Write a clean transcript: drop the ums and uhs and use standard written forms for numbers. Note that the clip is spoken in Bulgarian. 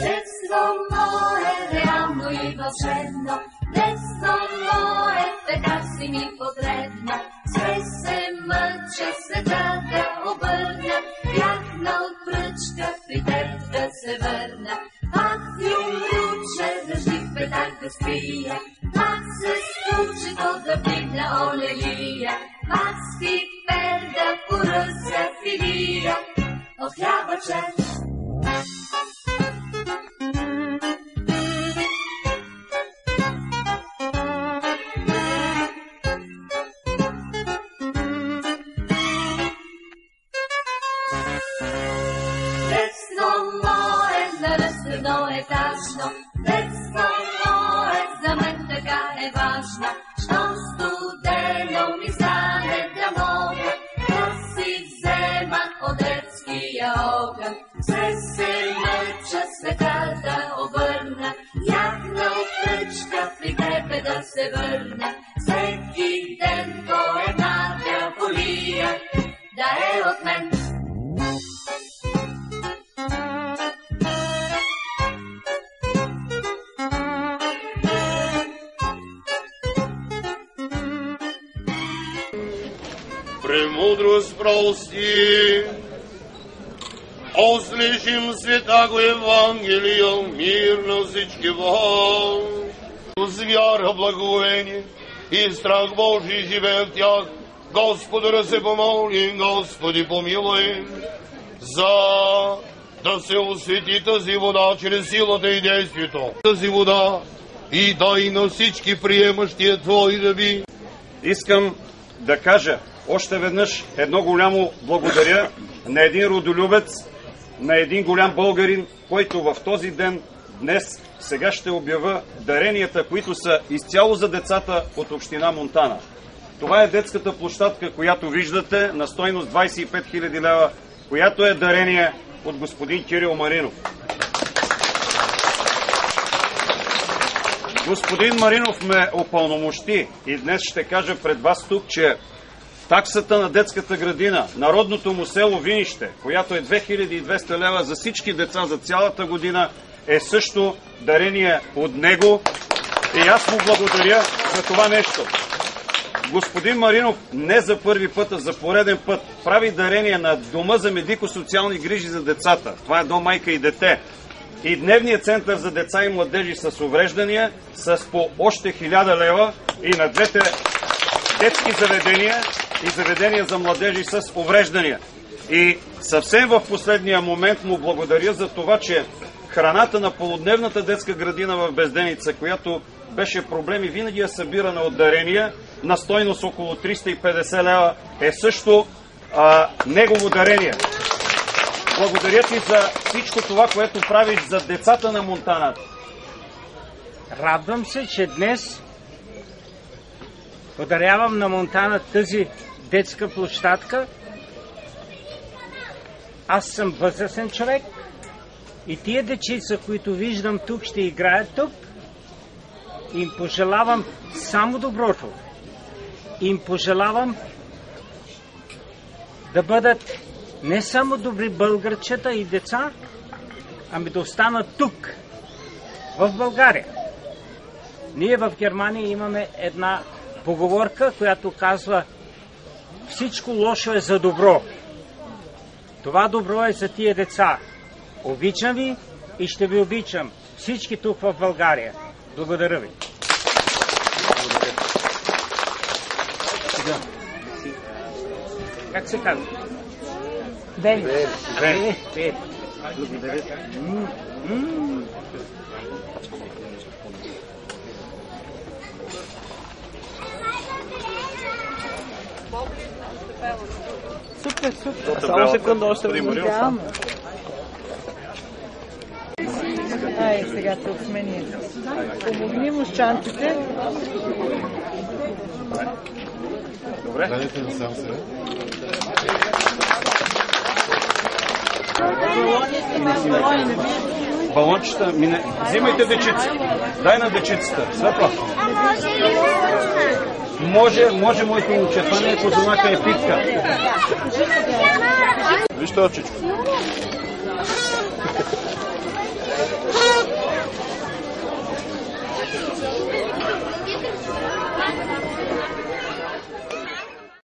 Детство мое, реално и вълшебно, детство мое, така си ми потребно. Все се мъча света да обърна, бях на отпръчка при теб да се върна. Пак ви умруче, дъжди в петак да скрия, пак се случи то да вдигна олелия, пак с пипер да поръся филия от хлябаче. Етажно, детство мое, за мен така е важно. Щом студено ми стане да мога, да си взема от детския огън. Все се мъча света да обърна, як на отпръчка при тебе да се върна. Всеки ден по една дяволия да е от мен. Премудрост прости, услышим святаго Евангелие, мир на всички вам. С вяра, благовение и страх Божий живее в тях. Господу да се помолим, Господи помилуй, за да се освети тази вода чрез силата и действието. Тази вода и дай на всички приемащия Твои ръби. Искам да кажа още веднъж едно голямо благодаря на един родолюбец, на един голям българин, който в този ден, днес, сега ще обява даренията, които са изцяло за децата от община Монтана. Това е детската площадка, която виждате, на стойност 25 000 лева, която е дарение от господин Кирил Маринов. Господин Маринов ме упълномощи и днес ще кажа пред вас тук, че таксата на детската градина, народното му село Винище, която е 2200 лева за всички деца за цялата година, е също дарение от него и аз му благодаря за това нещо. Господин Маринов не за първи път, а за пореден път прави дарение на Дома за медико-социални грижи за децата. Това е Дом майка и дете. И Дневният център за деца и младежи с увреждания с по още 1000 лева и на двете детски заведения и заведения за младежи с увреждания. И съвсем в последния момент му благодаря за това, че храната на полудневната детска градина в Безденица, която беше проблем и винаги е събирана от дарения на стойност около 350 лева, е също негово дарение. Благодаря ти за всичко това, което правиш за децата на Монтана. Радвам се, че днес подарявам на Монтана тази детска площадка. Аз съм възрастен човек и тия дечица, които виждам тук, ще играят тук. Им пожелавам само доброто. Им пожелавам да бъдат не само добри българчета и деца, ами да останат тук, в България. Ние в Германия имаме една поговорка, която казва: всичко лошо е за добро. Това добро е за тия деца. Обичам ви и ще ви обичам всички тук в България. Благодаря ви. Как се казва? Бели. Бели. Благодаря. Супер, супер. Само секунда, още веднъж. Ай, сега тук сме ние. Помогни му с чантите. Добре. Дайте на сам сега. Балончета, взимайте дечица. Дай на дечицата. Светла. Може, моите момче. Това не е козунака, е питка. Вижте очичко.